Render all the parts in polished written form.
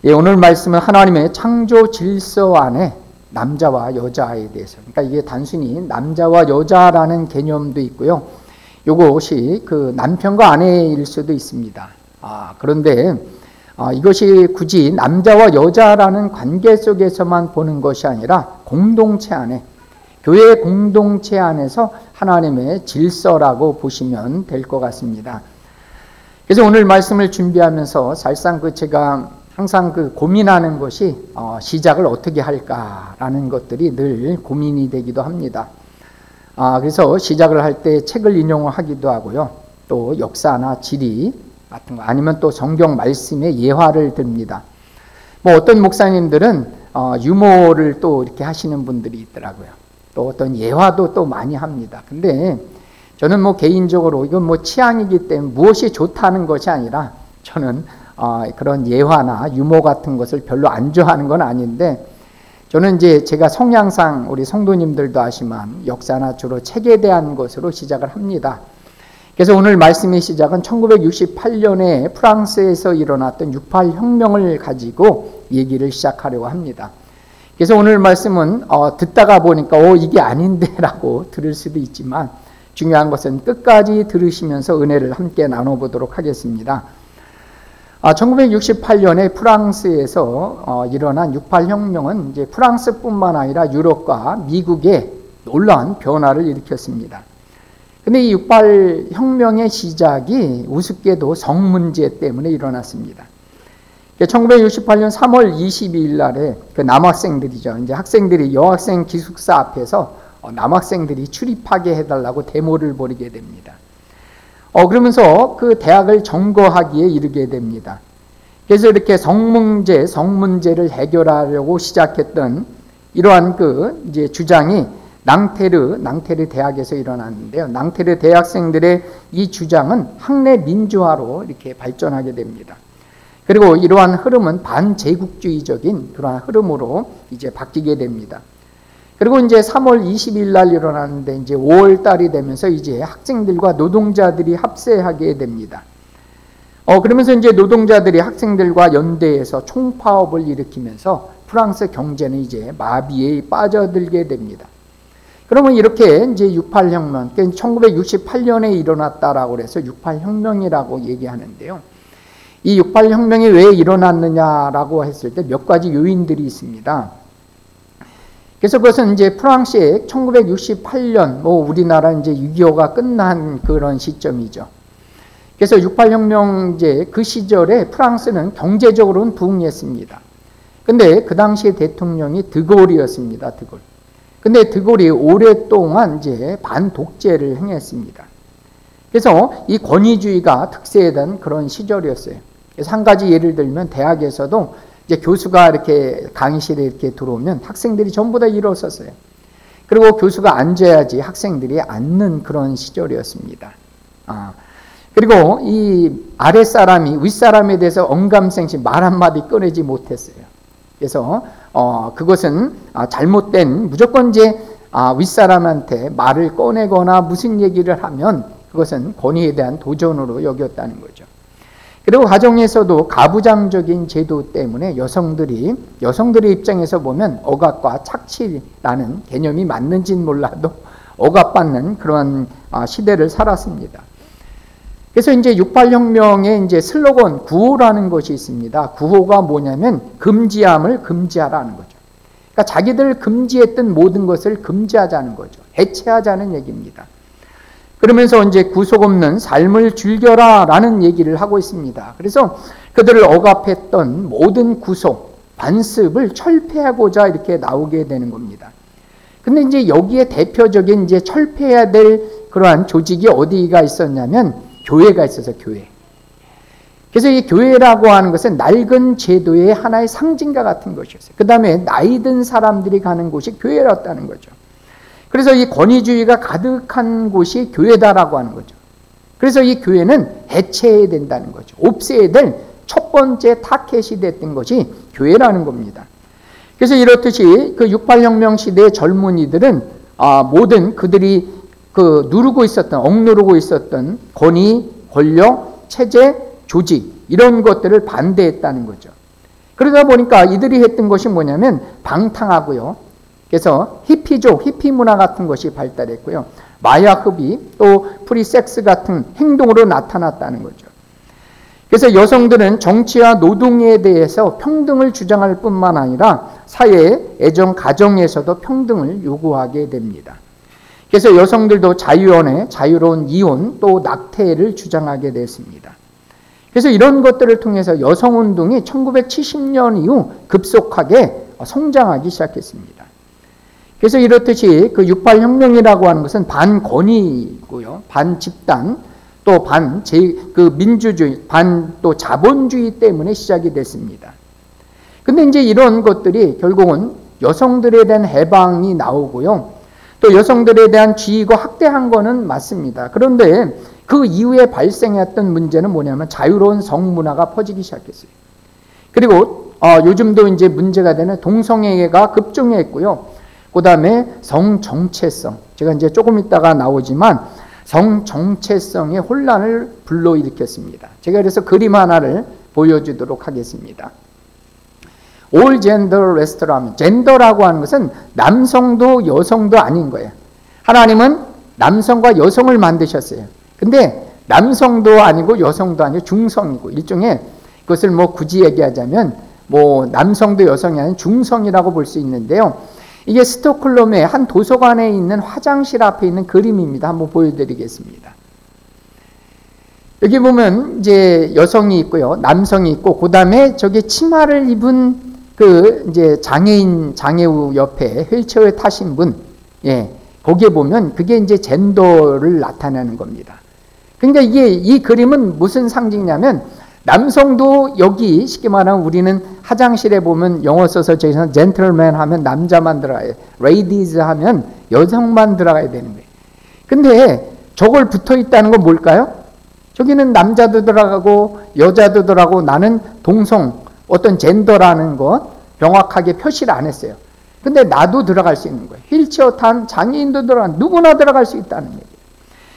예, 오늘 말씀은 하나님의 창조 질서 안에 남자와 여자에 대해서, 그러니까 이게 단순히 남자와 여자라는 개념도 있고요. 이것이 그 남편과 아내일 수도 있습니다. 그런데 이것이 굳이 남자와 여자라는 관계 속에서만 보는 것이 아니라 공동체 안에, 교회 공동체 안에서 하나님의 질서라고 보시면 될 것 같습니다. 그래서 오늘 말씀을 준비하면서 사실상 제가 항상 고민하는 것이 시작을 어떻게 할까라는 것들이 늘 고민이 되기도 합니다. 그래서 시작을 할 때 책을 인용하기도 하고요. 또 역사나 지리 같은 거, 아니면 또 성경 말씀의 예화를 듭니다. 어떤 목사님들은 유머를 또 이렇게 하시는 분들이 있더라고요. 또 어떤 예화도 또 많이 합니다. 근데 저는 개인적으로 이건 취향이기 때문에 무엇이 좋다는 것이 아니라 저는 그런 예화나 유머 같은 것을 별로 안 좋아하는 건 아닌데, 저는 이제 제가 성향상 우리 성도님들도 아시만 역사나 주로 책에 대한 것으로 시작을 합니다. 그래서 오늘 말씀의 시작은 1968년에 프랑스에서 일어났던 68 혁명을 가지고 얘기를 시작하려고 합니다. 그래서 오늘 말씀은 듣다가 보니까 이게 아닌데 라고 들을 수도 있지만, 중요한 것은 끝까지 들으시면서 은혜를 함께 나눠보도록 하겠습니다. 1968년에 프랑스에서 일어난 68 혁명은 이제 프랑스뿐만 아니라 유럽과 미국에 놀라운 변화를 일으켰습니다. 근데 이 68 혁명의 시작이 우습게도 성 문제 때문에 일어났습니다. 1968년 3월 22일 날에 남학생들이죠. 이제 학생들이 여학생 기숙사 앞에서 남학생들이 출입하게 해달라고 데모를 벌이게 됩니다. 그러면서 그 대학을 점거하기에 이르게 됩니다. 그래서 이렇게 성문제를 해결하려고 시작했던 이러한 이제 주장이 낭테르 대학에서 일어났는데요. 낭테르 대학생들의 이 주장은 학내 민주화로 이렇게 발전하게 됩니다. 그리고 이러한 흐름은 반제국주의적인 그러한 흐름으로 이제 바뀌게 됩니다. 그리고 이제 3월 20일 날 일어났는데 이제 5월 달이 되면서 이제 학생들과 노동자들이 합세하게 됩니다. 그러면서 이제 노동자들이 학생들과 연대해서 총파업을 일으키면서 프랑스 경제는 이제 마비에 빠져들게 됩니다. 그러면 이렇게 이제 68 혁명, 1968년에 일어났다라고 해서 68 혁명이라고 얘기하는데요. 이 68 혁명이 왜 일어났느냐라고 했을 때 몇 가지 요인들이 있습니다. 그래서 그것은 이제 프랑스의 1968년, 우리나라 이제 6.25가 끝난 그런 시점이죠. 그래서 68 혁명 이제 그 시절에 프랑스는 경제적으로는 부흥했습니다. 근데 그 당시에 대통령이 드골이었습니다. 드골. 근데 드골이 오랫동안 이제 반독재를 행했습니다. 그래서 이 권위주의가 특세했던 그런 시절이었어요. 그래서 한 가지 예를 들면 대학에서도 이제 교수가 이렇게 강의실에 이렇게 들어오면 학생들이 전부 다 일어섰어요. 그리고 교수가 앉아야지 학생들이 앉는 그런 시절이었습니다. 그리고 이 아랫사람이 윗사람에 대해서 언감생심 말 한마디 꺼내지 못했어요. 그래서 그것은 잘못된, 무조건 이제 윗사람한테 말을 꺼내거나 무슨 얘기를 하면 그것은 권위에 대한 도전으로 여겼다는 거죠. 그리고 가정에서도 가부장적인 제도 때문에 여성들의 입장에서 보면 억압과 착취라는 개념이 맞는지는 몰라도 억압받는 그런 시대를 살았습니다. 그래서 이제 68 혁명의 이제 슬로건 구호라는 것이 있습니다. 구호가 뭐냐면 금지함을 금지하라는 거죠. 그러니까 자기들 금지했던 모든 것을 금지하자는 거죠. 해체하자는 얘기입니다. 그러면서 이제 구속 없는 삶을 즐겨라 라는 얘기를 하고 있습니다. 그래서 그들을 억압했던 모든 구속, 관습을 철폐하고자 이렇게 나오게 되는 겁니다. 근데 이제 여기에 대표적인 이제 철폐해야 될 그러한 조직이 어디가 있었냐면 교회가 있어서 교회. 그래서 이 교회라고 하는 것은 낡은 제도의 하나의 상징과 같은 것이었어요. 그 다음에 나이 든 사람들이 가는 곳이 교회였다는 거죠. 그래서 이 권위주의가 가득한 곳이 교회다라고 하는 거죠. 그래서 이 교회는 해체해야 된다는 거죠. 없애야 될 첫 번째 타켓이 됐던 것이 교회라는 겁니다. 그래서 이렇듯이 그 68 혁명 시대의 젊은이들은 모든 그들이 억누르고 있었던 권위, 권력, 체제, 조직 이런 것들을 반대했다는 거죠. 그러다 보니까 이들이 했던 것이 뭐냐면 방탕하고요. 그래서 히피족, 히피 문화 같은 것이 발달했고요. 마약 흡입, 또 프리섹스 같은 행동으로 나타났다는 거죠. 그래서 여성들은 정치와 노동에 대해서 평등을 주장할 뿐만 아니라 사회, 애정, 가정에서도 평등을 요구하게 됩니다. 그래서 여성들도 자유연애, 자유로운 이혼, 또 낙태를 주장하게 됐습니다. 그래서 이런 것들을 통해서 여성운동이 1970년 이후 급속하게 성장하기 시작했습니다. 그래서 이렇듯이 그 68혁명이라고 하는 것은 반권위고요, 반집단, 또 민주주의, 또 자본주의 때문에 시작이 됐습니다. 근데 이제 이런 것들이 결국은 여성들에 대한 해방이 나오고요. 또 여성들에 대한 지위고 학대한 거는 맞습니다. 그런데 그 이후에 발생했던 문제는 뭐냐면 자유로운 성문화가 퍼지기 시작했어요. 그리고 요즘도 이제 문제가 되는 동성애가 급증했고요. 그 다음에 성정체성, 제가 이제 조금 있다가 나오지만 성정체성의 혼란을 불러일으켰습니다. 제가 그래서 그림 하나를 보여주도록 하겠습니다. All gender restaurant, 젠더라고 하는 것은 남성도 여성도 아닌 거예요. 하나님은 남성과 여성을 만드셨어요. 근데 남성도 아니고 여성도 아니고 중성이고, 일종의 그것을 뭐 굳이 얘기하자면 뭐 남성도 여성이 아닌 중성이라고 볼 수 있는데요. 이게 스톡홀름의 한 도서관에 있는 화장실 앞에 있는 그림입니다. 한번 보여드리겠습니다. 여기 보면 이제 여성이 있고요, 남성이 있고, 그 다음에 저기 치마를 입은 그 이제 장애우 옆에 휠체어에 타신 분, 거기에 보면 그게 이제 젠더를 나타내는 겁니다. 그러니까 이 그림은 무슨 상징이냐면, 남성도 여기 쉽게 말하면 우리는 화장실에 보면 영어 써서 저기서 젠틀맨 하면 남자만 들어가요. 레이디즈 하면 여성만 들어가야 되는 거예요. 근데 저걸 붙어 있다는 건 뭘까요? 저기는 남자도 들어가고 여자도 들어가고, 나는 동성, 어떤 젠더라는 것 명확하게 표시를 안 했어요. 근데 나도 들어갈 수 있는 거예요. 휠체어 탄 장애인도 누구나 들어갈 수 있다는 얘기예요.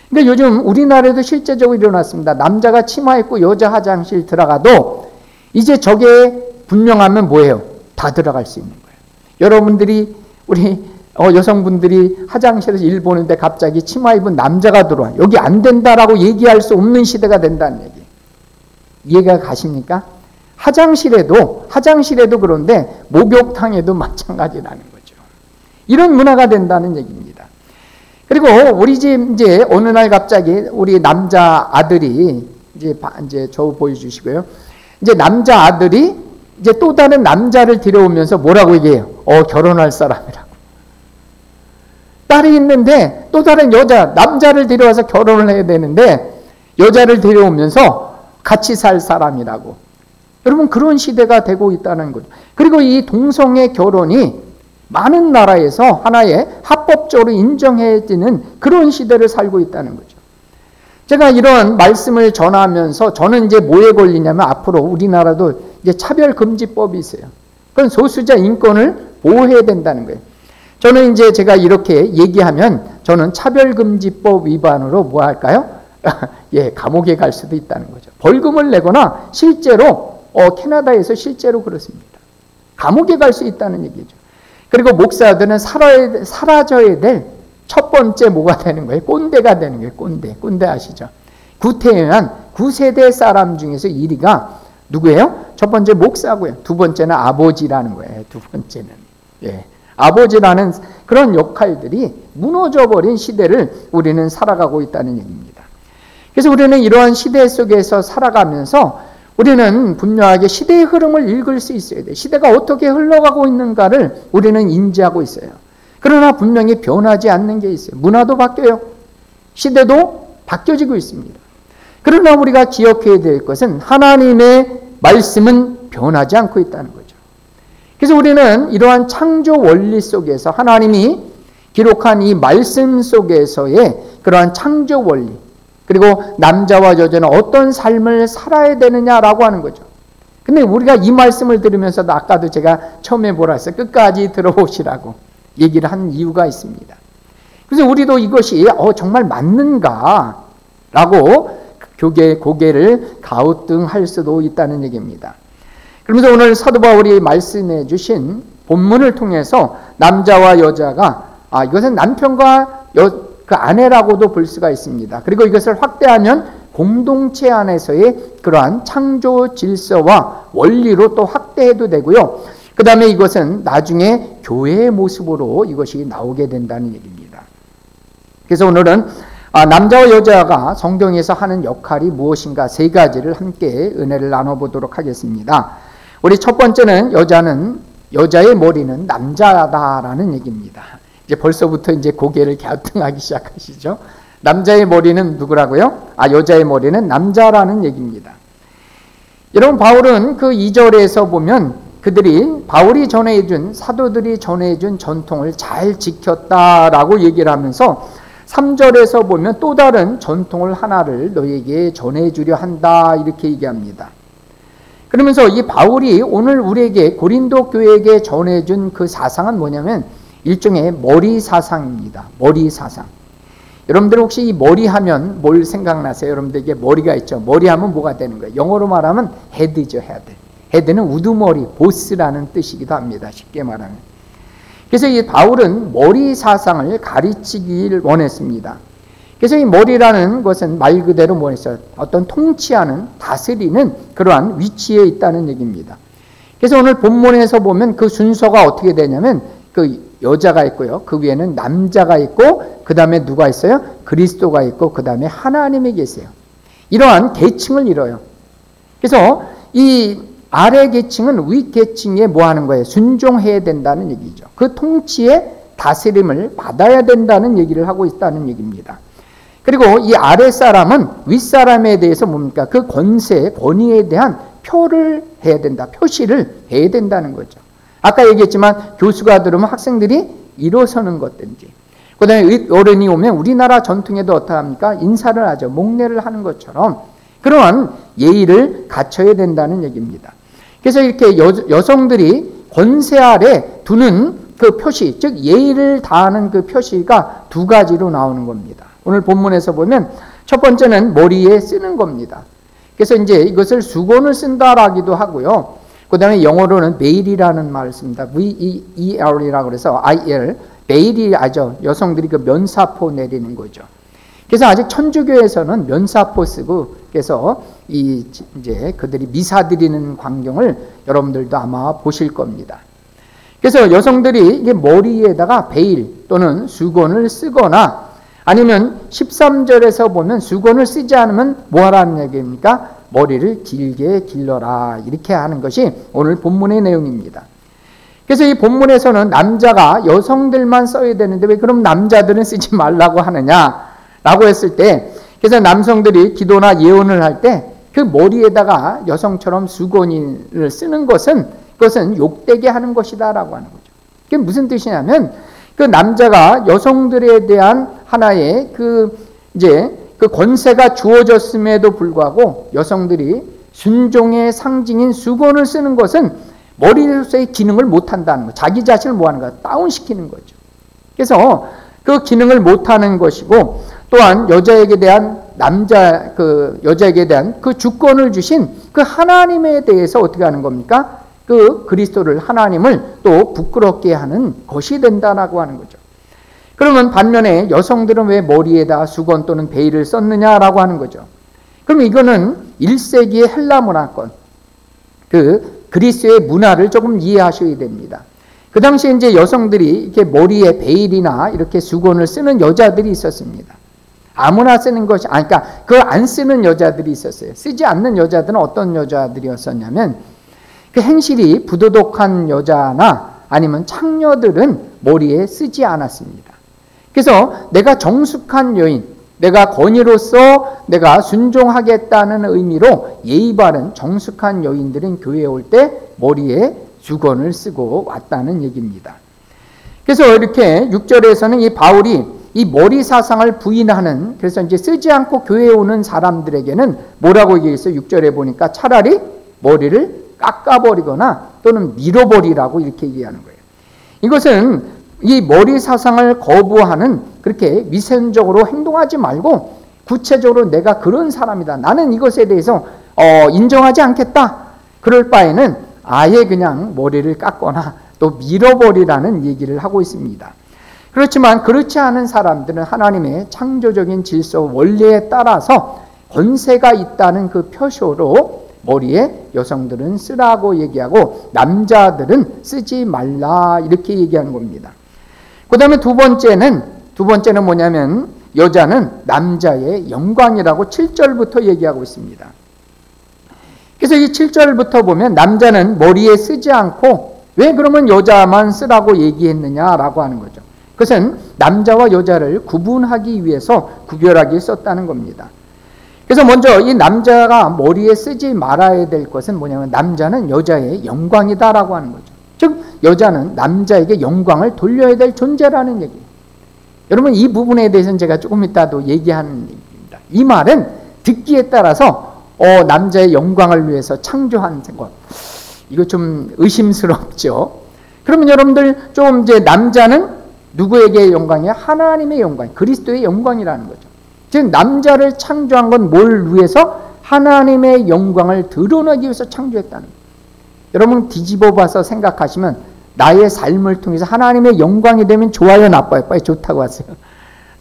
그러니까 요즘 우리나라에도 실제적으로 일어났습니다. 남자가 치마 입고 여자 화장실 들어가도 이제 저게 분명하면 뭐예요? 다 들어갈 수 있는 거예요. 여러분들이 우리 여성분들이 화장실에서 일 보는데 갑자기 치마 입은 남자가 들어와. 여기 안 된다라고 얘기할 수 없는 시대가 된다는 얘기. 이해가 가십니까? 화장실에도 그런데 목욕탕에도 마찬가지라는 거죠. 이런 문화가 된다는 얘기입니다. 그리고 우리 집 이제 어느 날 갑자기 우리 남자 아들이 이제 저 보여주시고요. 이제 남자 아들이 이제 또 다른 남자를 데려오면서 뭐라고 얘기해요? 결혼할 사람이라고. 딸이 있는데 또 다른 남자를 데려와서 결혼을 해야 되는데 여자를 데려오면서 같이 살 사람이라고. 여러분, 그런 시대가 되고 있다는 거죠. 그리고 이 동성애 결혼이 많은 나라에서 하나의 합법적으로 인정해지는 그런 시대를 살고 있다는 거죠. 제가 이런 말씀을 전하면서 저는 이제 뭐에 걸리냐면, 앞으로 우리나라도 이제 차별금지법이 있어요. 그건 소수자 인권을 보호해야 된다는 거예요. 저는 이제 제가 이렇게 얘기하면 저는 차별금지법 위반으로 뭐 할까요? 감옥에 갈 수도 있다는 거죠. 벌금을 내거나 실제로 캐나다에서 실제로 그렇습니다. 감옥에 갈 수 있다는 얘기죠. 그리고 목사들은 사라져야 될 첫 번째 뭐가 되는 거예요? 꼰대가 되는 거예요. 꼰대 아시죠? 구태여한 9세대 사람 중에서 1위가 누구예요? 첫 번째 목사고요. 두 번째는 아버지라는 거예요. 두 번째는. 아버지라는 그런 역할들이 무너져버린 시대를 우리는 살아가고 있다는 얘기입니다. 그래서 우리는 이러한 시대 속에서 살아가면서 우리는 분명하게 시대의 흐름을 읽을 수 있어야 돼요. 시대가 어떻게 흘러가고 있는가를 우리는 인지하고 있어요. 그러나 분명히 변하지 않는 게 있어요. 문화도 바뀌어요. 시대도 바뀌어지고 있습니다. 그러나 우리가 기억해야 될 것은 하나님의 말씀은 변하지 않고 있다는 거죠. 그래서 우리는 이러한 창조 원리 속에서 하나님이 기록한 이 말씀 속에서의 그러한 창조 원리, 그리고 남자와 여자는 어떤 삶을 살아야 되느냐라고 하는 거죠. 근데 우리가 이 말씀을 들으면서도 아까도 제가 처음에 뭐라 했어요? 끝까지 들어보시라고 얘기를 한 이유가 있습니다. 그래서 우리도 이것이 정말 맞는가? 라고 고개를 가우뚱할 수도 있다는 얘기입니다. 그러면서 오늘 사도 바울이 말씀해 주신 본문을 통해서 남자와 여자가 이것은 남편과 그 아내라고도 볼 수가 있습니다. 그리고 이것을 확대하면 공동체 안에서의 그러한 창조 질서와 원리로 또 확대해도 되고요. 그 다음에 이것은 나중에 교회의 모습으로 이것이 나오게 된다는 얘기입니다. 그래서 오늘은 남자와 여자가 성경에서 하는 역할이 무엇인가 세 가지를 함께 은혜를 나눠보도록 하겠습니다. 우리 첫 번째는 여자의 머리는 남자다라는 얘기입니다. 이제 벌써부터 이제 고개를 갸우뚱하기 시작하시죠. 남자의 머리는 누구라고요? 여자의 머리는 남자라는 얘기입니다. 여러분, 바울은 그 2절에서 보면 바울이 전해준, 사도들이 전해준 전통을 잘 지켰다라고 얘기를 하면서 3절에서 보면 또 다른 전통을 하나를 너에게 전해주려 한다 이렇게 얘기합니다. 그러면서 이 바울이 오늘 우리에게 고린도 교회에게 전해준 그 사상은 뭐냐면 일종의 머리 사상입니다. 머리 사상. 여러분들 혹시 이 머리 하면 뭘 생각나세요? 여러분들에게 머리가 있죠. 머리 하면 뭐가 되는 거예요? 영어로 말하면 헤드죠, 헤드. 헤드는 우두머리, 보스라는 뜻이기도 합니다. 쉽게 말하면. 그래서 이 바울은 머리 사상을 가르치길 원했습니다. 그래서 이 머리라는 것은 말 그대로 뭐였어요? 어떤 통치하는, 다스리는 그러한 위치에 있다는 얘기입니다. 그래서 오늘 본문에서 보면 그 순서가 어떻게 되냐면 그 여자가 있고요. 그 위에는 남자가 있고 그 다음에 누가 있어요? 그리스도가 있고 그 다음에 하나님이 계세요. 이러한 계층을 이뤄요. 그래서 이 아래 계층은 위 계층에 뭐 하는 거예요? 순종해야 된다는 얘기죠. 그 통치의 다스림을 받아야 된다는 얘기를 하고 있다는 얘기입니다. 그리고 이 아래 사람은 윗 사람에 대해서 뭡니까? 그 권세, 권위에 대한 표를 해야 된다. 표시를 해야 된다는 거죠. 아까 얘기했지만 교수가 들으면 학생들이 일어서는 것든지, 그 다음에 어른이 오면 우리나라 전통에도 어떠합니까? 인사를 하죠. 목례를 하는 것처럼 그러한 예의를 갖춰야 된다는 얘기입니다. 그래서 이렇게 여성들이 권세 아래 두는 그 표시, 즉 예의를 다하는 그 표시가 두 가지로 나오는 겁니다. 오늘 본문에서 보면 첫 번째는 머리에 쓰는 겁니다. 그래서 이제 이것을 수건을 쓴다라기도 하고요. 그 다음에 영어로는 베일이라는 말을 씁니다. V-E-E-L이라고 그래서 I-L. 베일이 아죠. 여성들이 그 면사포 내리는 거죠. 그래서 아직 천주교에서는 면사포 쓰고, 그래서 이제 그들이 미사 드리는 광경을 여러분들도 아마 보실 겁니다. 그래서 여성들이 이게 머리에다가 베일 또는 수건을 쓰거나 아니면 13절에서 보면 수건을 쓰지 않으면 뭐 하라는 얘기입니까? 머리를 길게 길러라 이렇게 하는 것이 오늘 본문의 내용입니다. 그래서 이 본문에서는 남자가 여성들만 써야 되는데 왜 그럼 남자들은 쓰지 말라고 하느냐라고 했을 때, 그래서 남성들이 기도나 예언을 할 때 그 머리에다가 여성처럼 수건을 쓰는 그것은 욕되게 하는 것이다라고 하는 거죠. 그게 무슨 뜻이냐면 그 남자가 여성들에 대한 하나의 그 권세가 주어졌음에도 불구하고 여성들이 순종의 상징인 수건을 쓰는 것은 머리로서의 기능을 못한다는 거, 자기 자신을 뭐하는 거야? 다운시키는 거죠. 그래서 그 기능을 못하는 것이고, 또한 여자에게 대한 여자에게 대한 그 주권을 주신 그 하나님에 대해서 어떻게 하는 겁니까? 그 그리스도를, 하나님을 또 부끄럽게 하는 것이 된다라고 하는 거죠. 그러면 반면에 여성들은 왜 머리에다 수건 또는 베일을 썼느냐라고 하는 거죠. 그럼 이거는 1세기의 헬라 문화권, 그 그리스의 문화를 조금 이해하셔야 됩니다. 그 당시에 이제 여성들이 이렇게 머리에 베일이나 이렇게 수건을 쓰는 여자들이 있었습니다. 아무나 쓰는 것이, 그러니까 그걸 안 쓰는 여자들이 있었어요. 쓰지 않는 여자들은 어떤 여자들이었었냐면 그 행실이 부도덕한 여자나 아니면 창녀들은 머리에 쓰지 않았습니다. 그래서 내가 정숙한 여인, 내가 권위로서 내가 순종하겠다는 의미로 예의 바른 정숙한 여인들은 교회에 올 때 머리에 수건을 쓰고 왔다는 얘기입니다. 그래서 이렇게 6절에서는 이 바울이 이 머리 사상을 부인하는, 그래서 이제 쓰지 않고 교회에 오는 사람들에게는 뭐라고 얘기했어요? 6절에 보니까 차라리 머리를 깎아버리거나 또는 밀어버리라고 이렇게 얘기하는 거예요. 이것은 이 머리 사상을 거부하는, 그렇게 위선적으로 행동하지 말고 구체적으로 내가 그런 사람이다, 나는 이것에 대해서 인정하지 않겠다, 그럴 바에는 아예 그냥 머리를 깎거나 또 밀어버리라는 얘기를 하고 있습니다. 그렇지만 그렇지 않은 사람들은 하나님의 창조적인 질서 원리에 따라서 권세가 있다는 그 표시로 머리에 여성들은 쓰라고 얘기하고 남자들은 쓰지 말라 이렇게 얘기하는 겁니다. 그 다음에 두 번째는 뭐냐면 여자는 남자의 영광이라고 7절부터 얘기하고 있습니다. 그래서 이 7절부터 보면 남자는 머리에 쓰지 않고 왜 그러면 여자만 쓰라고 얘기했느냐라고 하는 거죠. 그것은 남자와 여자를 구분하기 위해서 구별하기 썼다는 겁니다. 그래서 먼저 이 남자가 머리에 쓰지 말아야 될 것은 뭐냐면 남자는 여자의 영광이다라고 하는 거죠. 즉 여자는 남자에게 영광을 돌려야 될 존재라는 얘기예요. 여러분 이 부분에 대해서는 제가 조금 이따도 얘기하는 얘기입니다. 이 말은 듣기에 따라서 남자의 영광을 위해서 창조한 것, 이거 좀 의심스럽죠. 그러면 여러분들 좀 이제 남자는 누구에게 영광이야? 하나님의 영광, 그리스도의 영광이라는 거죠. 즉 남자를 창조한 건 뭘 위해서? 하나님의 영광을 드러내기 위해서 창조했다는 거예요. 여러분 뒤집어 봐서 생각하시면 나의 삶을 통해서 하나님의 영광이 되면 좋아요, 나빠요? 빨리 좋다고 하세요.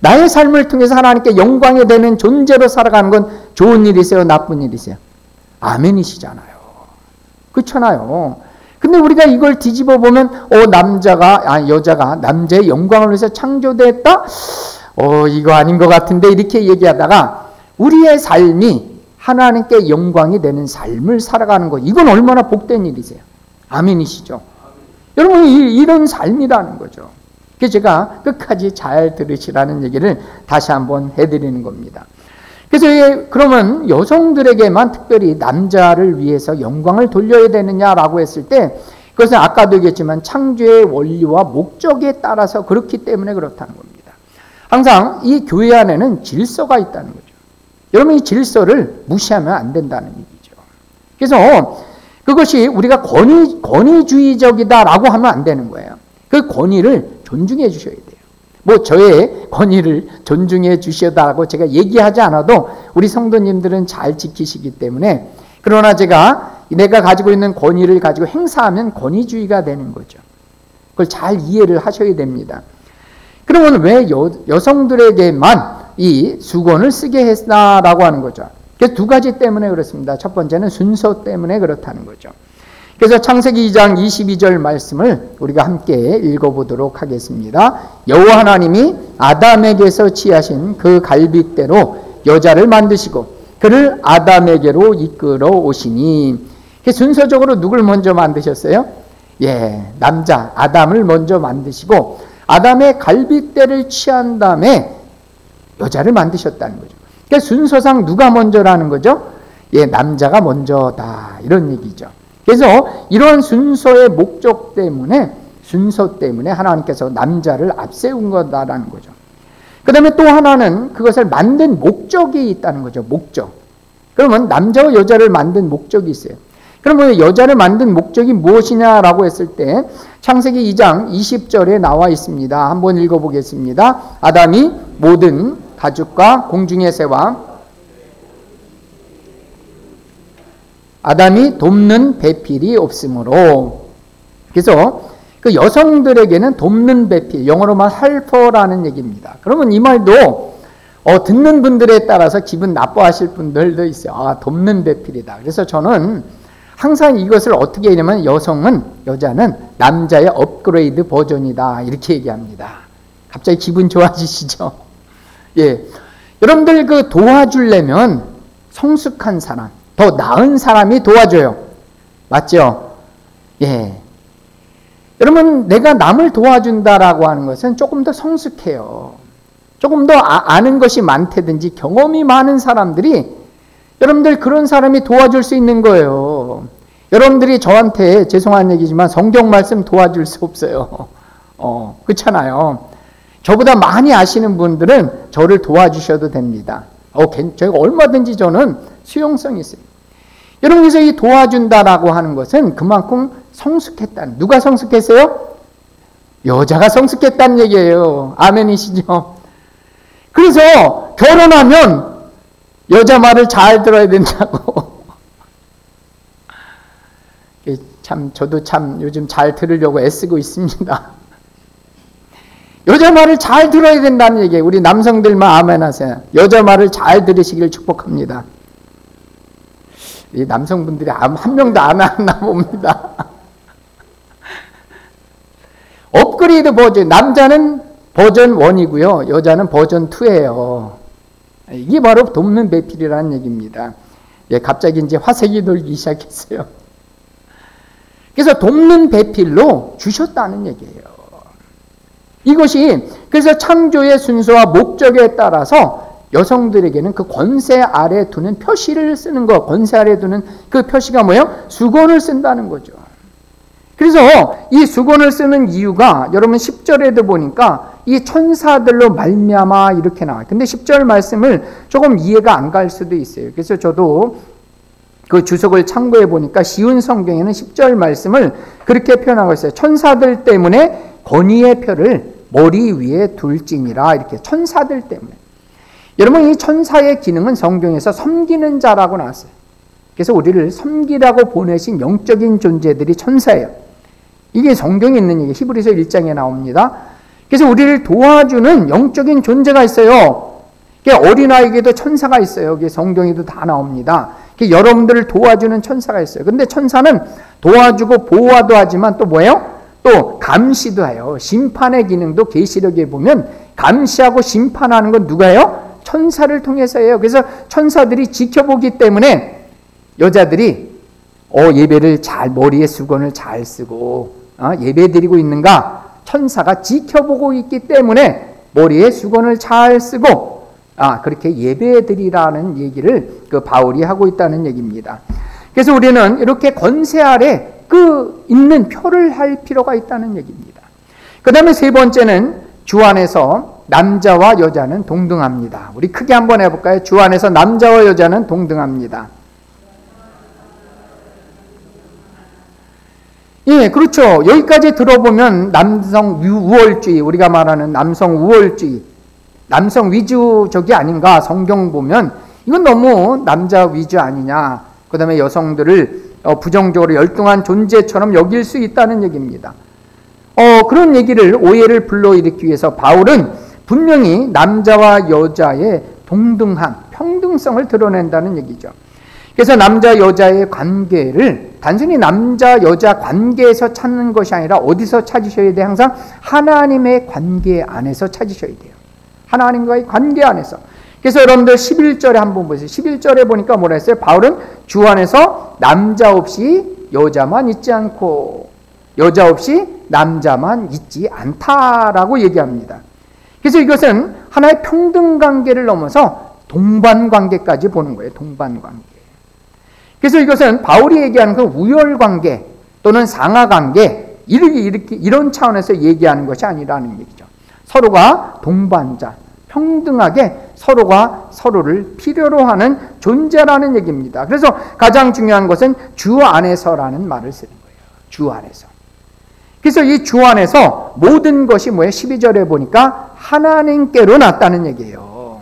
나의 삶을 통해서 하나님께 영광이 되는 존재로 살아가는 건 좋은 일이세요, 나쁜 일이세요? 아멘이시잖아요. 그렇잖아요. 근데 우리가 이걸 뒤집어 보면 여자가 남자의 영광을 위해서 창조됐다? 이거 아닌 것 같은데 이렇게 얘기하다가 우리의 삶이 하나님께 영광이 되는 삶을 살아가는 것, 이건 얼마나 복된 일이세요? 아멘이시죠? 여러분 이런 삶이라는 거죠. 그래서 제가 끝까지 잘 들으시라는 얘기를 다시 한번 해드리는 겁니다. 그래서 그러면 여성들에게만 특별히 남자를 위해서 영광을 돌려야 되느냐라고 했을 때 그것은 아까도 얘기했지만 창조의 원리와 목적에 따라서 그렇기 때문에 그렇다는 겁니다. 항상 이 교회 안에는 질서가 있다는 거죠. 여러분 이 질서를 무시하면 안 된다는 얘기죠. 그래서 그것이 우리가 권위주의적이다라고 하면 안 되는 거예요. 그 권위를 존중해 주셔야 돼요. 뭐 저의 권위를 존중해 주셔다라고 제가 얘기하지 않아도 우리 성도님들은 잘 지키시기 때문에, 그러나 내가 가지고 있는 권위를 가지고 행사하면 권위주의가 되는 거죠. 그걸 잘 이해를 하셔야 됩니다. 그러면 왜 여성들에게만 이 수건을 쓰게 했나라고 하는 거죠. 그래서 두 가지 때문에 그렇습니다. 첫 번째는 순서 때문에 그렇다는 거죠. 그래서 창세기 2장 22절 말씀을 우리가 함께 읽어보도록 하겠습니다. 여호와 하나님이 아담에게서 취하신 그 갈빗대로 여자를 만드시고 그를 아담에게로 이끌어 오시니, 순서적으로 누굴 먼저 만드셨어요? 남자 아담을 먼저 만드시고 아담의 갈빗대를 취한 다음에 여자를 만드셨다는 거죠. 그러니까 순서상 누가 먼저라는 거죠? 남자가 먼저다 이런 얘기죠. 그래서 이런 순서 때문에 하나님께서 남자를 앞세운 거다라는 거죠. 그 다음에 또 하나는 그것을 만든 목적이 있다는 거죠. 목적. 그러면 남자와 여자를 만든 목적이 있어요. 그러면 여자를 만든 목적이 무엇이냐라고 했을 때 창세기 2장 20절에 나와 있습니다. 한번 읽어보겠습니다. 아담이 모든 가축과 공중의 새와 아담이 돕는 배필이 없으므로, 그래서 그 여성들에게는 돕는 배필, 영어로 말 helper라는 얘기입니다. 그러면 이 말도 듣는 분들에 따라서 기분 나빠하실 분들도 있어요. 돕는 배필이다. 그래서 저는 항상 이것을 어떻게 얘기하냐면 여자는 남자의 업그레이드 버전이다 이렇게 얘기합니다. 갑자기 기분 좋아지시죠? 여러분들 그 도와주려면 성숙한 사람, 더 나은 사람이 도와줘요. 맞죠? 여러분 내가 남을 도와준다라고 하는 것은 조금 더 성숙해요. 조금 더 아는 것이 많다든지 경험이 많은 사람들이, 여러분들 그런 사람이 도와줄 수 있는 거예요. 여러분들이 저한테 죄송한 얘기지만 성경 말씀 도와줄 수 없어요. 그렇잖아요. 저보다 많이 아시는 분들은 저를 도와주셔도 됩니다. 제가 얼마든지 저는 수용성이 있어요. 여러분 그래서 이 도와준다라고 하는 것은 그만큼 성숙했다는, 누가 성숙했어요? 여자가 성숙했다는 얘기예요. 아멘이시죠? 그래서 결혼하면 여자 말을 잘 들어야 된다고 저도 요즘 잘 들으려고 애쓰고 있습니다. 여자 말을 잘 들어야 된다는 얘기예요. 우리 남성들만 아멘 하세요. 여자 말을 잘 들으시길 축복합니다. 이 남성분들이 한 명도 안 하나 봅니다. 업그레이드 버전, 남자는 버전 1이고요. 여자는 버전 2예요. 이게 바로 돕는 배필이라는 얘기입니다. 예, 갑자기 이제 화색이 돌기 시작했어요. 그래서 돕는 배필로 주셨다는 얘기예요. 이것이 그래서 창조의 순서와 목적에 따라서 여성들에게는 그 권세 아래 두는 표시를 쓰는 거, 권세 아래 두는 그 표시가 뭐예요? 수건을 쓴다는 거죠. 그래서 이 수건을 쓰는 이유가 여러분 10절에도 보니까 이 천사들로 말미암아 이렇게 나와요. 근데 10절 말씀을 조금 이해가 안 갈 수도 있어요. 그래서 저도 그 주석을 참고해 보니까 쉬운 성경에는 10절 말씀을 그렇게 표현하고 있어요. 천사들 때문에 권위의 표를 머리 위에 둘지니라. 이렇게 천사들 때문에. 여러분 이 천사의 기능은 성경에서 섬기는 자라고 나왔어요. 그래서 우리를 섬기라고 보내신 영적인 존재들이 천사예요. 이게 성경에 있는 얘기, 히브리서 1장에 나옵니다. 그래서 우리를 도와주는 영적인 존재가 있어요. 어린아이에게도 천사가 있어요. 이게 성경에도 다 나옵니다. 여러분들을 도와주는 천사가 있어요. 근데 천사는 도와주고 보호도 하지만 또 뭐예요? 또 감시도 해요. 심판의 기능도 계시록에 보면 감시하고 심판하는 건 누가 해요? 천사를 통해서 해요. 그래서 천사들이 지켜보기 때문에 여자들이 예배를 잘, 머리에 수건을 잘 쓰고 예배 드리고 있는가? 천사가 지켜보고 있기 때문에 머리에 수건을 잘 쓰고 그렇게 예배 드리라는 얘기를 그 바울이 하고 있다는 얘기입니다. 그래서 우리는 이렇게 권세 아래 그 있는 표를 할 필요가 있다는 얘기입니다. 그 다음에 세 번째는 주 안에서 남자와 여자는 동등합니다. 우리 크게 한번 해볼까요? 주 안에서 남자와 여자는 동등합니다. 예, 그렇죠. 여기까지 들어보면 남성 우월주의, 우리가 말하는 남성 우월주의, 남성 위주적이 아닌가. 성경 보면 이건 너무 남자 위주 아니냐. 그 다음에 여성들을 부정적으로 열등한 존재처럼 여길 수 있다는 얘기입니다. 그런 얘기를, 오해를 불러일으키기 위해서 바울은 분명히 남자와 여자의 동등함, 평등성을 드러낸다는 얘기죠. 그래서 남자 여자의 관계를 단순히 남자 여자 관계에서 찾는 것이 아니라 어디서 찾으셔야 돼요? 항상 하나님의 관계 안에서 찾으셔야 돼요. 하나님과의 관계 안에서. 그래서 여러분들 11절에 한번 보세요. 11절에 보니까 뭐라 했어요? 바울은 주 안에서 남자 없이 여자만 있지 않고 여자 없이 남자만 있지 않다라고 얘기합니다. 그래서 이것은 하나의 평등 관계를 넘어서 동반 관계까지 보는 거예요. 동반 관계. 그래서 이것은 바울이 얘기하는 그 우열 관계 또는 상하 관계 이런 차원에서 얘기하는 것이 아니라는 얘기죠. 서로가 동반자, 평등하게 서로가 서로를 필요로 하는 존재라는 얘기입니다. 그래서 가장 중요한 것은 주 안에서라는 말을 쓰는 거예요. 주 안에서. 그래서 이 주 안에서 모든 것이 뭐예요? 12절에 보니까 하나님께로 났다는 얘기예요.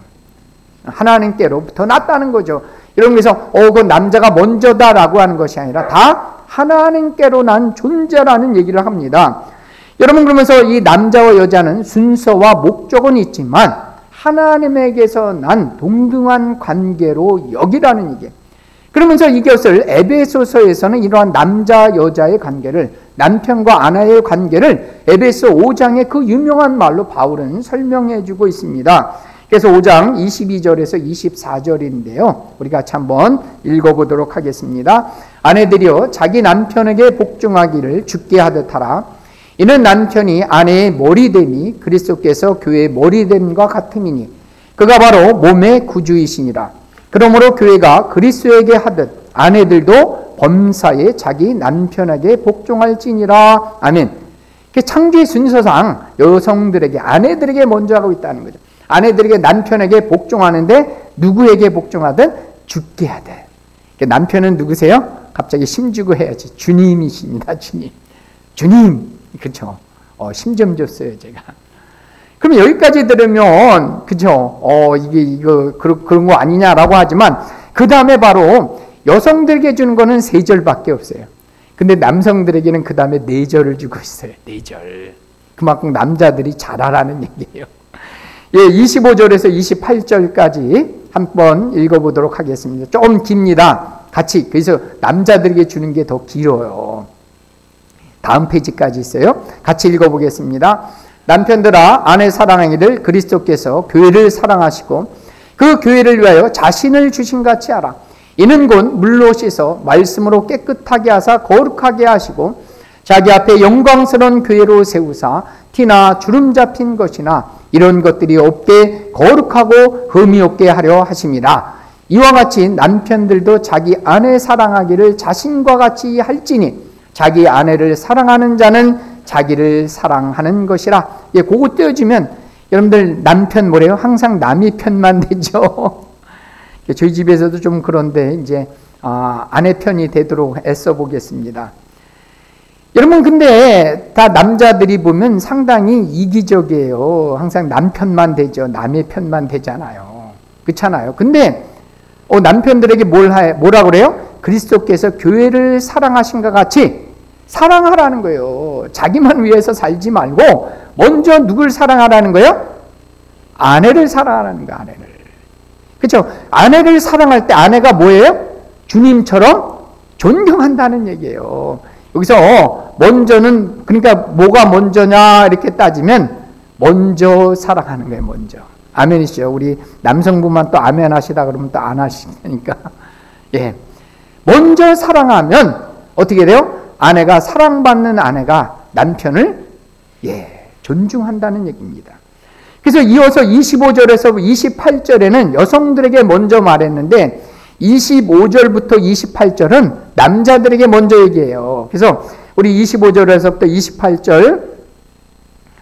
하나님께로부터 났다는 거죠. 여러분, 그래서 그 남자가 먼저다라고 하는 것이 아니라 다 하나님께로 난 존재라는 얘기를 합니다. 여러분, 그러면서 이 남자와 여자는 순서와 목적은 있지만 하나님에게서 난 동등한 관계로 여기라는 얘기예요. 그러면서 이것을 에베소서에서는 이러한 남자 여자의 관계를, 남편과 아내의 관계를 에베소 5장의 그 유명한 말로 바울은 설명해 주고 있습니다. 그래서 5장 22절에서 24절인데요. 우리 같이 한번 읽어보도록 하겠습니다. 아내들이여 자기 남편에게 복종하기를 주께 하듯 하라. 이는 남편이 아내의 머리됨이 그리스도께서 교회의 머리됨과 같음이니 그가 바로 몸의 구주이시니라. 그러므로 교회가 그리스도에게 하듯 아내들도 범사에 자기 남편에게 복종할지니라. 아멘. 창조의 순서상 여성들에게, 아내들에게 먼저 하고 있다는 거죠. 아내들에게, 남편에게 복종하는데 누구에게 복종하든 주께 하되. 남편은 누구세요? 갑자기 힘주고 해야지. 주님이십니다. 주님. 주님. 그렇죠. 힘 좀 줬어요, 제가. 그럼 여기까지 들으면 그죠? 이거 그런 거 아니냐라고 하지만 그 다음에 바로 여성들에게 주는 거는 3절밖에 없어요. 근데 남성들에게는 그 다음에 내절을 주고 있어요. 내절. 그만큼 남자들이 잘하라는 얘기예요. 예, 25절에서 28절까지 한번 읽어보도록 하겠습니다. 좀 깁니다. 같이. 그래서 남자들에게 주는 게 더 길어요. 다음 페이지까지 있어요. 같이 읽어보겠습니다. 남편들아, 아내 사랑하기를 그리스도께서 교회를 사랑하시고 그 교회를 위하여 자신을 주신 같이 하라. 이는 곧 물로 씻어 말씀으로 깨끗하게 하사 거룩하게 하시고 자기 앞에 영광스러운 교회로 세우사 티나 주름 잡힌 것이나 이런 것들이 없게 거룩하고 흠이 없게 하려 하심이라. 이와 같이 남편들도 자기 아내 사랑하기를 자신과 같이 할지니 자기 아내를 사랑하는 자는 자기를 사랑하는 것이라. 예, 그거 떼어주면 여러분들 남편 뭐래요? 항상 남의 편만 되죠. 저희 집에서도 좀 그런데 이제 아내 편이 되도록 애써 보겠습니다. 여러분 근데 다 남자들이 보면 상당히 이기적이에요. 항상 남편만 되죠. 남의 편만 되잖아요. 그렇잖아요. 근데 남편들에게 뭐라 그래요? 그리스도께서 교회를 사랑하신 것 같이 사랑하라는 거예요. 자기만 위해서 살지 말고 먼저 누굴 사랑하라는 거예요? 아내를 사랑하라는 거예요. 아내를. 그렇죠? 아내를 사랑할 때 아내가 뭐예요? 주님처럼 존경한다는 얘기예요. 여기서 먼저는 그러니까 뭐가 먼저냐 이렇게 따지면 먼저 사랑하는 거예요. 먼저. 아멘이시죠? 우리 남성분만 또 아멘 하시다 그러면 또 안 하시니까. 예. 먼저 사랑하면 어떻게 돼요? 아내가 사랑받는 아내가 남편을 존중한다는 얘기입니다. 그래서 이어서 25절에서 28절에는 여성들에게 먼저 말했는데 25절부터 28절은 남자들에게 먼저 얘기해요. 그래서 우리 25절에서부터 28절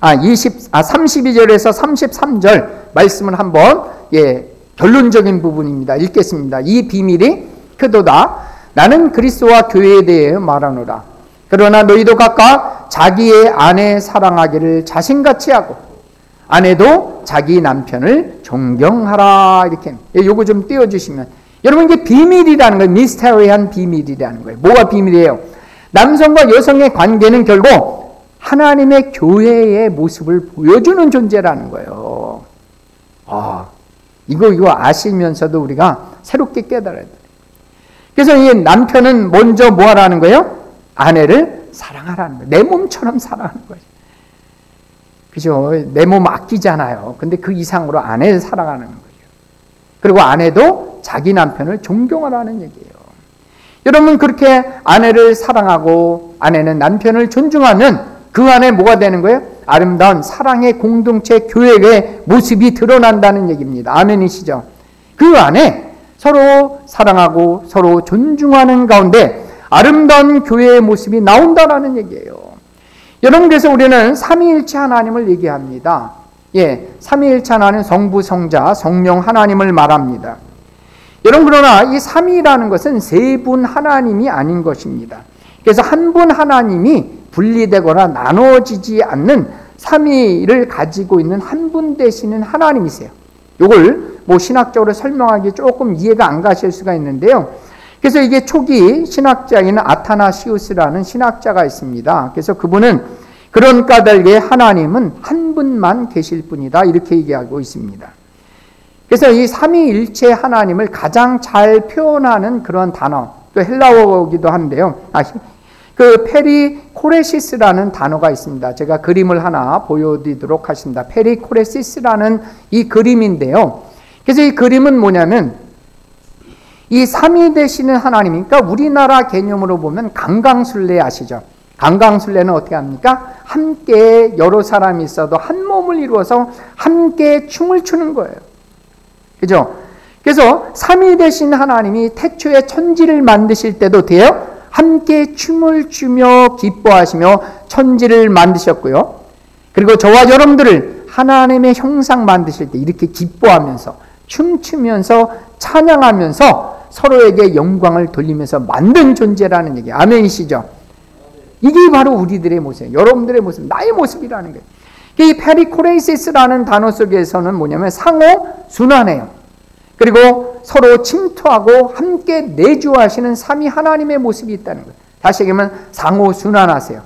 32절에서 33절 말씀을 한번 결론적인 부분입니다. 읽겠습니다. 이 비밀이 크도다. 나는 그리스도와 교회에 대해 말하노라. 그러나 너희도 각각 자기의 아내 사랑하기를 자신같이 하고 아내도 자기 남편을 존경하라. 이렇게 요거 좀 띄워주시면 여러분 이게 비밀이라는 거예요. 미스테리한 비밀이라는 거예요. 뭐가 비밀이에요? 남성과 여성의 관계는 결국 하나님의 교회의 모습을 보여주는 존재라는 거예요. 이거 아시면서도 우리가 새롭게 깨달아야 돼요. 그래서 이 남편은 먼저 뭐 하라는 거예요? 아내를 사랑하라는 거예요. 내 몸처럼 사랑하는 거예요. 그죠? 내 몸 아끼잖아요. 근데 그 이상으로 아내를 사랑하는 거예요. 그리고 아내도 자기 남편을 존경하라는 얘기예요. 여러분 그렇게 아내를 사랑하고 아내는 남편을 존중하면 그 안에 뭐가 되는 거예요? 아름다운 사랑의 공동체 교회의 모습이 드러난다는 얘기입니다. 아멘이시죠? 그 안에 서로 사랑하고 서로 존중하는 가운데 아름다운 교회의 모습이 나온다라는 얘기예요. 여러분 그래서 우리는 삼위일체 하나님을 얘기합니다. 삼위일체 하나님 성부, 성자, 성령 하나님을 말합니다. 여러분 그러나 이 삼위라는 것은 세 분 하나님이 아닌 것입니다. 그래서 한 분 하나님이 분리되거나 나눠지지 않는 삼위를 가지고 있는 한 분 되시는 하나님이세요. 이걸 신학적으로 설명하기 조금 이해가 안 가실 수가 있는데요. 그래서 이게 초기 신학자인 아타나시우스라는 신학자가 있습니다. 그래서 그분은 그런 까닭에 하나님은 한 분만 계실 뿐이다 이렇게 얘기하고 있습니다. 그래서 이 삼위일체 하나님을 가장 잘 표현하는 그런 단어, 또 헬라어이기도 한데요. 그 페리코레시스라는 단어가 있습니다. 제가 그림을 하나 보여드리도록 하겠습니다. 페리코레시스라는 이 그림인데요. 그래서 이 그림은 뭐냐면 이 삼위 되시는 하나님, 그러니까 우리나라 개념으로 보면 강강술래 아시죠? 강강술래는 어떻게 합니까? 함께 여러 사람이 있어도 한 몸을 이루어서 함께 춤을 추는 거예요. 그죠? 그래서 삼위 되신 하나님이 태초에 천지를 만드실 때도 돼요. 함께 춤을 추며 기뻐하시며 천지를 만드셨고요. 그리고 저와 여러분들을 하나님의 형상 만드실 때 이렇게 기뻐하면서 춤추면서 찬양하면서 서로에게 영광을 돌리면서 만든 존재라는 얘기. 아멘이시죠? 이게 바로 우리들의 모습이에요. 여러분들의 모습, 나의 모습이라는 거예요. 이 페리코레이시스라는 단어 속에서는 뭐냐면 상호 순환해요. 그리고 서로 침투하고 함께 내주하시는 삼위 하나님의 모습이 있다는 거예요. 다시 얘기하면 상호 순환하세요.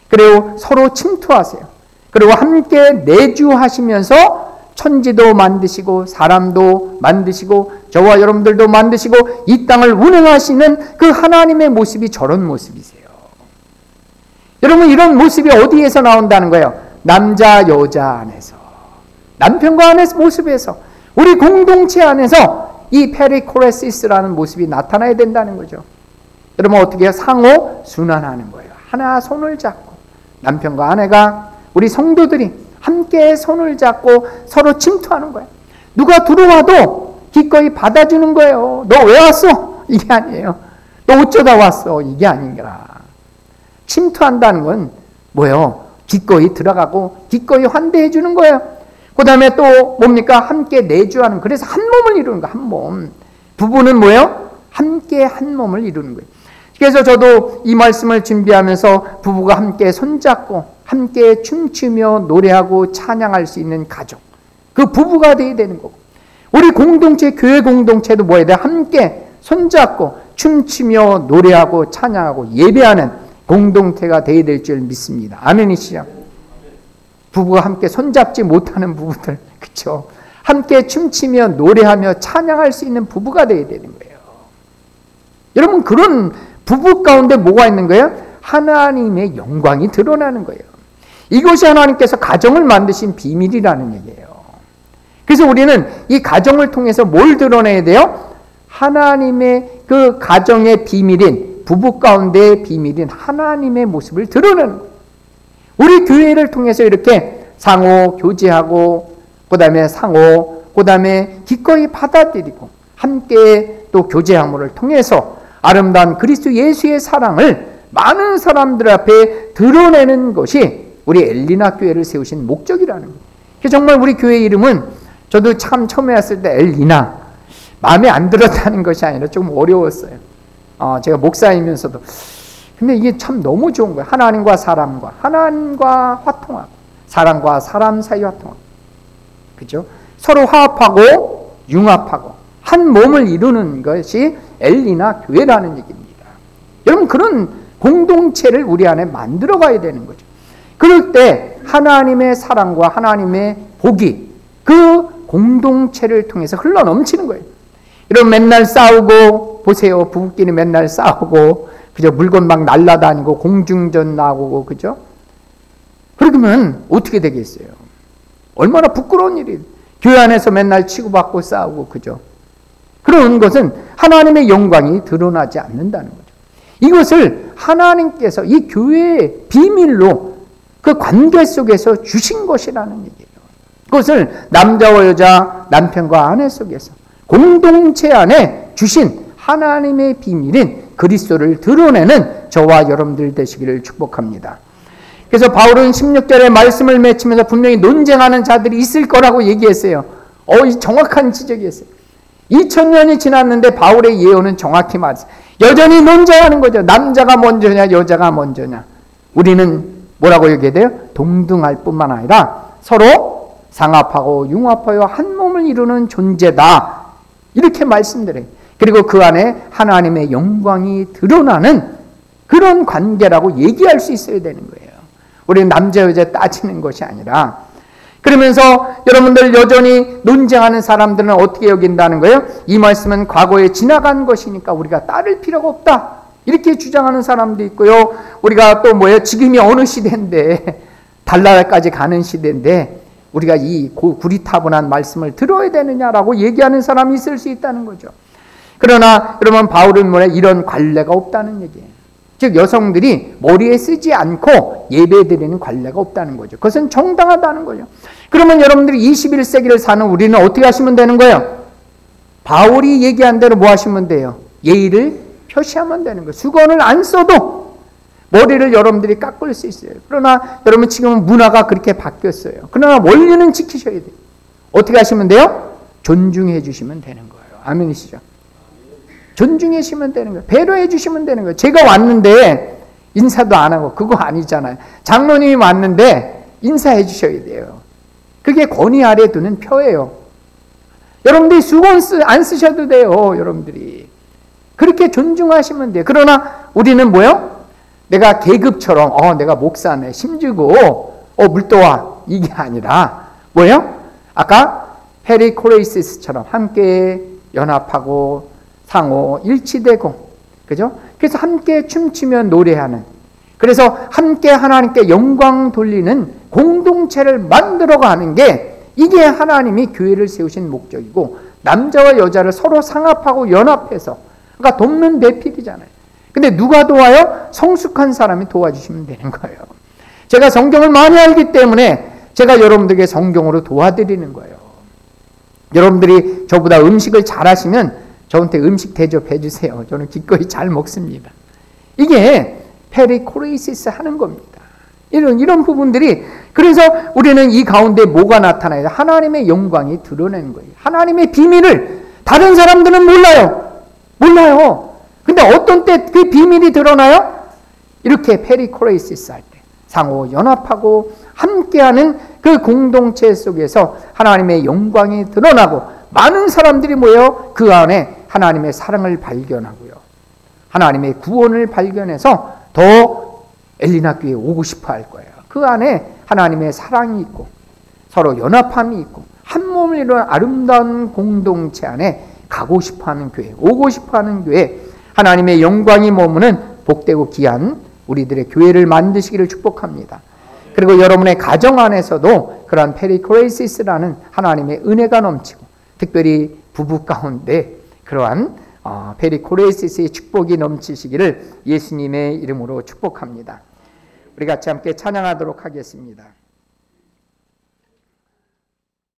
그리고 서로 침투하세요. 그리고 함께 내주하시면서 천지도 만드시고 사람도 만드시고 저와 여러분들도 만드시고 이 땅을 운행하시는 그 하나님의 모습이 저런 모습이세요. 여러분, 이런 모습이 어디에서 나온다는 거예요? 남자 여자 안에서, 남편과 아내 모습에서, 우리 공동체 안에서 이 페리코레시스라는 모습이 나타나야 된다는 거죠. 여러분, 어떻게 해요? 상호 순환하는 거예요. 하나 손을 잡고, 남편과 아내가, 우리 성도들이 함께 손을 잡고 서로 침투하는 거예요. 누가 들어와도 기꺼이 받아주는 거예요. 너 왜 왔어? 이게 아니에요. 너 어쩌다 왔어? 이게 아닌가. 침투한다는 건 뭐예요? 기꺼이 들어가고 기꺼이 환대해 주는 거예요. 그 다음에 또 뭡니까? 함께 내주하는, 그래서 한 몸을 이루는 거예요. 한 몸. 부부는 뭐예요? 함께 한 몸을 이루는 거예요. 그래서 저도 이 말씀을 준비하면서 부부가 함께 손잡고 함께 춤추며 노래하고 찬양할 수 있는 가족, 그 부부가 되어야 되는 거고, 우리 공동체, 교회 공동체도 뭐 해야 돼? 함께 손잡고 춤추며 노래하고 찬양하고 예배하는 공동체가 되어야 될 줄 믿습니다. 아멘이시죠? 부부가 함께 손잡지 못하는 부부들, 그렇죠? 함께 춤추며 노래하며 찬양할 수 있는 부부가 되어야 되는 거예요. 여러분, 그런 부부 가운데 뭐가 있는 거예요? 하나님의 영광이 드러나는 거예요. 이것이 하나님께서 가정을 만드신 비밀이라는 얘기예요. 그래서 우리는 이 가정을 통해서 뭘 드러내야 돼요? 하나님의 그 가정의 비밀인, 부부 가운데의 비밀인 하나님의 모습을 드러내는 거예요. 우리 교회를 통해서 이렇게 상호 교제하고, 그 다음에 상호, 그 다음에 기꺼이 받아들이고 함께 또 교제함을 통해서 아름다운 그리스도 예수의 사랑을 많은 사람들 앞에 드러내는 것이 우리 엘리나 교회를 세우신 목적이라는 거예요. 정말 우리 교회 이름은 저도 참 처음에 왔을 때 엘리나 마음에 안 들었다는 것이 아니라 조금 어려웠어요. 제가 목사이면서도. 근데 이게 참 너무 좋은 거예요. 하나님과 사람과, 하나님과 화통하고 사람과 사람 사이 화통하고, 그죠? 서로 화합하고 융합하고 한 몸을 이루는 것이 엘리나 교회라는 얘기입니다. 여러분, 그런 공동체를 우리 안에 만들어 가야 되는 거죠. 그럴 때 하나님의 사랑과 하나님의 복이 그 공동체를 통해서 흘러 넘치는 거예요. 여러분, 맨날 싸우고 보세요. 부부끼리 맨날 싸우고, 그죠? 물건 막 날라다니고 공중전 나오고, 그죠? 그러면 어떻게 되겠어요? 얼마나 부끄러운 일이에요. 교회 안에서 맨날 치고받고 싸우고, 그죠? 그런 것은 하나님의 영광이 드러나지 않는다는 거죠. 이것을 하나님께서 이 교회의 비밀로 그 관계 속에서 주신 것이라는 얘기예요. 그것을 남자와 여자, 남편과 아내 속에서 공동체 안에 주신 하나님의 비밀인 그리스도를 드러내는 저와 여러분들 되시기를 축복합니다. 그래서 바울은 16절에 말씀을 맺히면서 분명히 논쟁하는 자들이 있을 거라고 얘기했어요. 정확한 지적이었어요. 2000년이 지났는데 바울의 예언은 정확히 맞아요. 여전히 논쟁하는 거죠. 남자가 먼저냐 여자가 먼저냐. 우리는 뭐라고 얘기해야 돼요? 동등할 뿐만 아니라 서로 상합하고 융합하여 한 몸을 이루는 존재다. 이렇게 말씀드려요. 그리고 그 안에 하나님의 영광이 드러나는 그런 관계라고 얘기할 수 있어야 되는 거예요. 우리는 남자 여자 따지는 것이 아니라. 그러면서 여러분들 여전히 논쟁하는 사람들은 어떻게 여긴다는 거예요? 이 말씀은 과거에 지나간 것이니까 우리가 따를 필요가 없다. 이렇게 주장하는 사람도 있고요. 우리가 또 뭐예요? 지금이 어느 시대인데, 달나라까지 가는 시대인데 우리가 이 구리타분한 말씀을 들어야 되느냐라고 얘기하는 사람이 있을 수 있다는 거죠. 그러나 여러분, 바울은 뭐래? 이런 관례가 없다는 얘기예요. 즉 여성들이 머리에 쓰지 않고 예배드리는 관례가 없다는 거죠. 그것은 정당하다는 거죠. 그러면 여러분들이 21세기를 사는 우리는 어떻게 하시면 되는 거예요? 바울이 얘기한 대로 뭐 하시면 돼요? 예의를 표시하면 되는 거예요. 수건을 안 써도 머리를 여러분들이 깎을 수 있어요. 그러나 여러분, 지금은 문화가 그렇게 바뀌었어요. 그러나 원리는 지키셔야 돼요. 어떻게 하시면 돼요? 존중해 주시면 되는 거예요. 아멘이시죠? 존중해 주시면 되는 거예요. 배려해 주시면 되는 거예요. 제가 왔는데 인사도 안 하고, 그거 아니잖아요. 장로님이 왔는데 인사해 주셔야 돼요. 그게 권위 아래 두는 표예요. 여러분들이 수건 안 쓰셔도 돼요. 여러분들이. 그렇게 존중하시면 돼요. 그러나 우리는 뭐요? 내가 계급처럼 내가 목사네 힘주고 물도와 이게 아니라 뭐예요? 아까 페리코레이시스처럼 함께 연합하고 상호 일치되고, 그죠? 그래서 함께 춤추며 노래하는, 그래서 함께 하나님께 영광 돌리는 공동체를 만들어가는 게, 이게 하나님이 교회를 세우신 목적이고, 남자와 여자를 서로 상합하고 연합해서, 그러니까 돕는 배필이잖아요. 근데 누가 도와요? 성숙한 사람이 도와주시면 되는 거예요. 제가 성경을 많이 알기 때문에 제가 여러분들에게 성경으로 도와드리는 거예요. 여러분들이 저보다 음식을 잘 하시면 저한테 음식 대접해 주세요. 저는 기꺼이 잘 먹습니다. 이게 페리코레이시스 하는 겁니다. 이런 부분들이, 그래서 우리는 이 가운데 뭐가 나타나요? 하나님의 영광이 드러내는 거예요. 하나님의 비밀을 다른 사람들은 몰라요. 근데 어떤 때 그 비밀이 드러나요? 이렇게 페리코레이시스 할 때, 상호 연합하고 함께하는 그 공동체 속에서 하나님의 영광이 드러나고, 많은 사람들이 모여 그 안에 하나님의 사랑을 발견하고요, 하나님의 구원을 발견해서 더 엘리나 교회에 오고 싶어 할 거예요. 그 안에 하나님의 사랑이 있고 서로 연합함이 있고 한 몸을 이루는 아름다운 공동체 안에 가고 싶어하는 교회, 오고 싶어하는 교회, 하나님의 영광이 머무는 복되고 귀한 우리들의 교회를 만드시기를 축복합니다. 그리고 여러분의 가정 안에서도 그러한 페리코레이시스라는 하나님의 은혜가 넘치고, 특별히 부부 가운데 그러한 페리코레이시스의 축복이 넘치시기를 예수님의 이름으로 축복합니다. 우리 같이 함께 찬양하도록 하겠습니다.